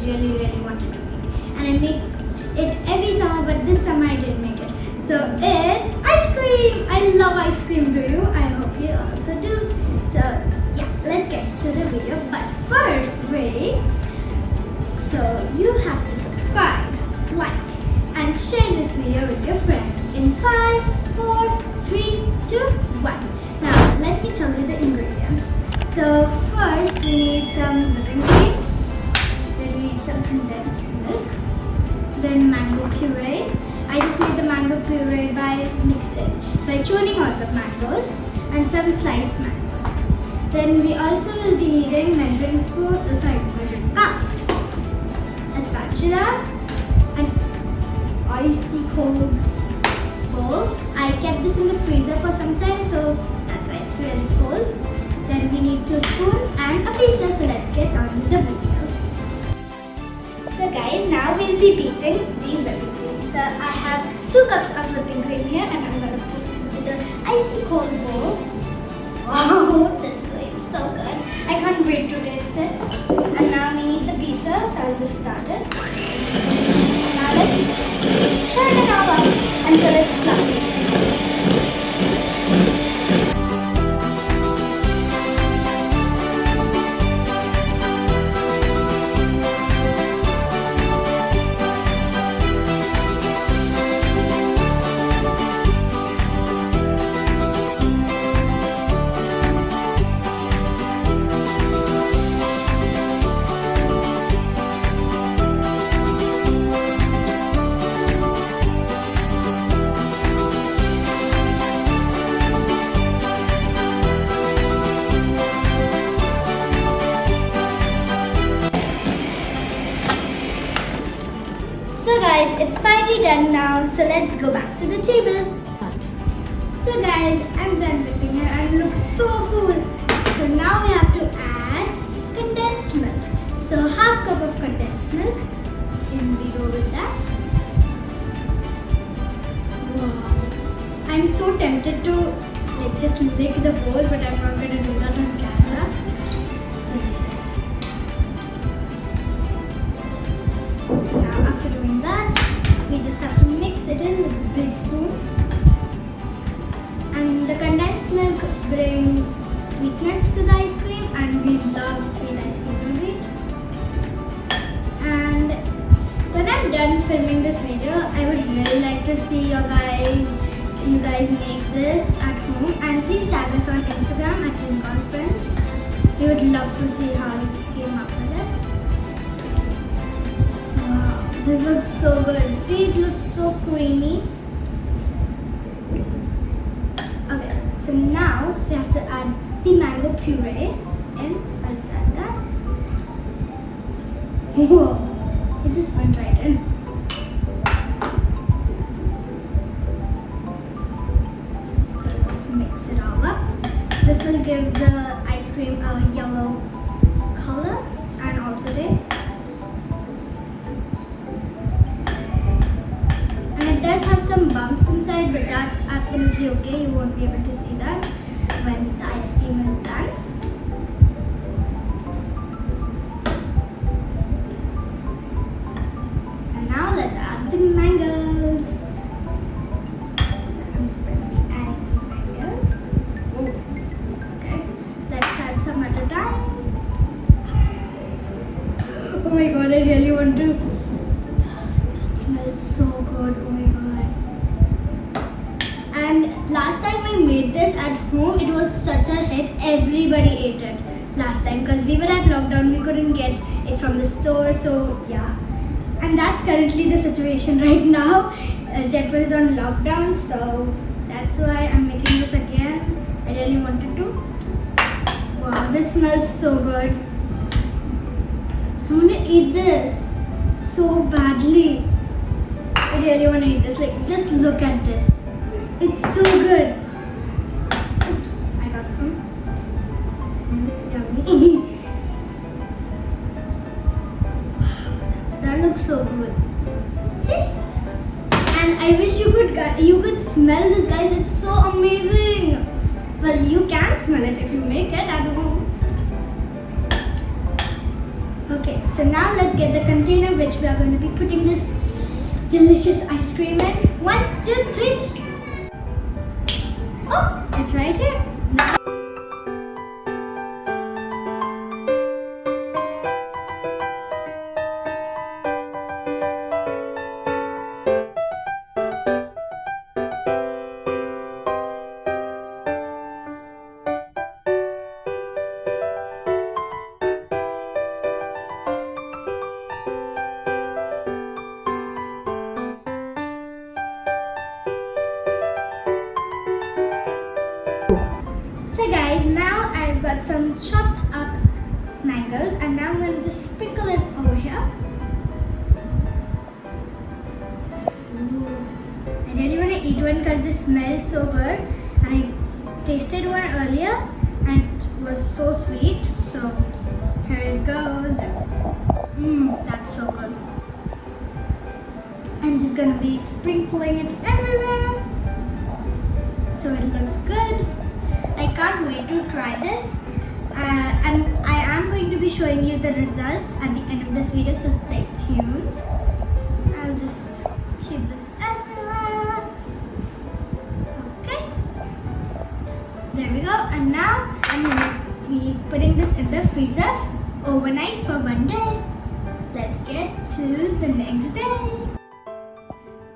really wanted to make. And I make it every summer, but this summer I didn't make it. So it's ice cream! I love ice cream, do you? I hope you also do. So yeah, let's get to the video. But first, wait. So you have to subscribe, like, and share this video with your friends in 5, 4, 3, 2, 1. Now let me tell you the ingredients. So first we need some whipping cream, then we need some condensed milk, then mango puree. I just made the mango puree by tuning all the mangoes and some sliced mangoes. Then we also will be needing measuring cups, a spatula, an icy cold bowl. I kept this in the freezer for some time, so that's why it's really cold. Then we need 2 spoons and a beater, so let's get on with the video. So guys, now we'll be beating the whipping cream. So I have 2 cups of whipping cream here and I'm going to put it into the icy cold bowl. Wow, this is so good. I can't wait to taste it. And now we need the beater, so I'll just start it. Now let's turn it all up until it's fluffy. So guys, it's finally done now, so let's go back to the table. So guys, I'm done whipping it and it looks so cool. So now we have to add condensed milk. So half cup of condensed milk. Can we go with that? Wow. I'm so tempted to just lick the bowl, but I'm not going to do that on camera. Delicious. So now after doing that, we just have to mix it in with a big spoon. And the condensed milk brings sweetness to the ice cream, and we love sweet ice cream, don't we? And when I'm done filming this video, I would really like to see you guys make this at home. And please tag us on Instagram at Unicorn Friends. We would love to see how you came up with it. Wow, this looks so good. See, it looks so creamy. Okay, so now we have to add the mango puree in. I'll just add that. Whoa, it just went right in. So let's mix it all up. This will give the ice cream a yellow color and also taste. It does have some bumps inside, but that's absolutely okay. You won't be able to see that when the ice cream is done. And now let's add the mangoes. So I'm just going to be adding the mangoes. Okay, let's add some at a time. Oh my god, I really want to. It smells so good. Oh my god. And last time I made this at home, it was such a hit. Everybody ate it last time because we were at lockdown. We couldn't get it from the store. So yeah. And that's currently the situation right now. Jaipur is on lockdown. So that's why I'm making this again. I really wanted to. Wow, this smells so good. I want to eat this so badly. I really want to eat this. Like, just look at this. It's so good. Oops, I got some. Yummy. Wow, that looks so good. See? And I wish you could smell this, guys. It's so amazing. Well, you can smell it if you make it at home. Okay. Okay, so now let's get the container which we are going to be putting this delicious ice cream in. 1, 2, 3. Oh, it's right here. Now so guys, now I've got some chopped up mangoes and now I'm going to just sprinkle it over here. Ooh. I really want to eat one because this smells so good, and I tasted one earlier and it was so sweet. So here it goes. That's so good. I'm just going to be sprinkling it everywhere so it looks good. I can't wait to try this. I am going to be showing you the results at the end of this video, so stay tuned. I'll just keep this everywhere. Okay. There we go. And now I'm going to be putting this in the freezer overnight for 1 day. Let's get to the next day.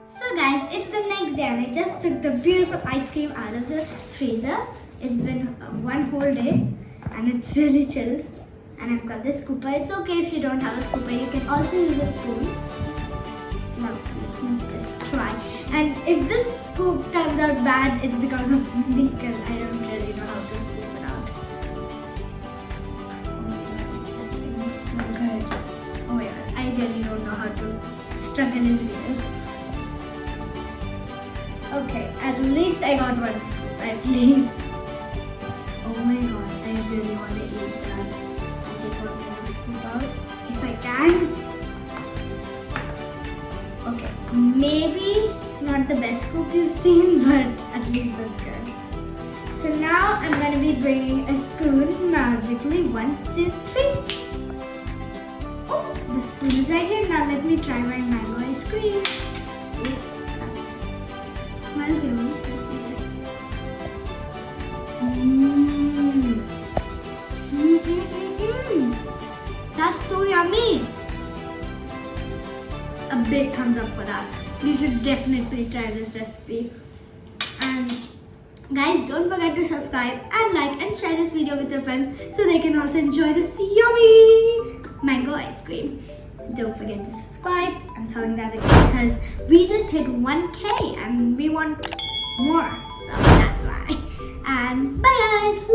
So guys, it's the next day and I just took the beautiful ice cream out of the freezer. It's been 1 whole day and it's really chilled. And I've got this scooper. It's okay if you don't have a scooper. You can also use a spoon. So let me just try. And if this scoop turns out bad, it's because of me, because I don't really know how to scoop it out. That's so good. Oh my god, I really don't know how to. Struggle is real. Okay, at least I got 1 scoop. At least. Oh my god, I really want to eat that. I take 1 scoop out if I can. Okay, maybe not the best scoop you've seen, but at least that's good. So now I'm going to be bringing a spoon magically. 1, 2, 3. Oh, the spoon is right here. Now let me try my mango ice cream. Ooh, that smells yummy. That's so yummy. A big thumbs up for that. You should definitely try this recipe. And guys, don't forget to subscribe and like and share this video with your friends so they can also enjoy this yummy mango ice cream. Don't forget to subscribe. I'm telling that again because we just hit 1K and we want more. So that's why. And bye guys.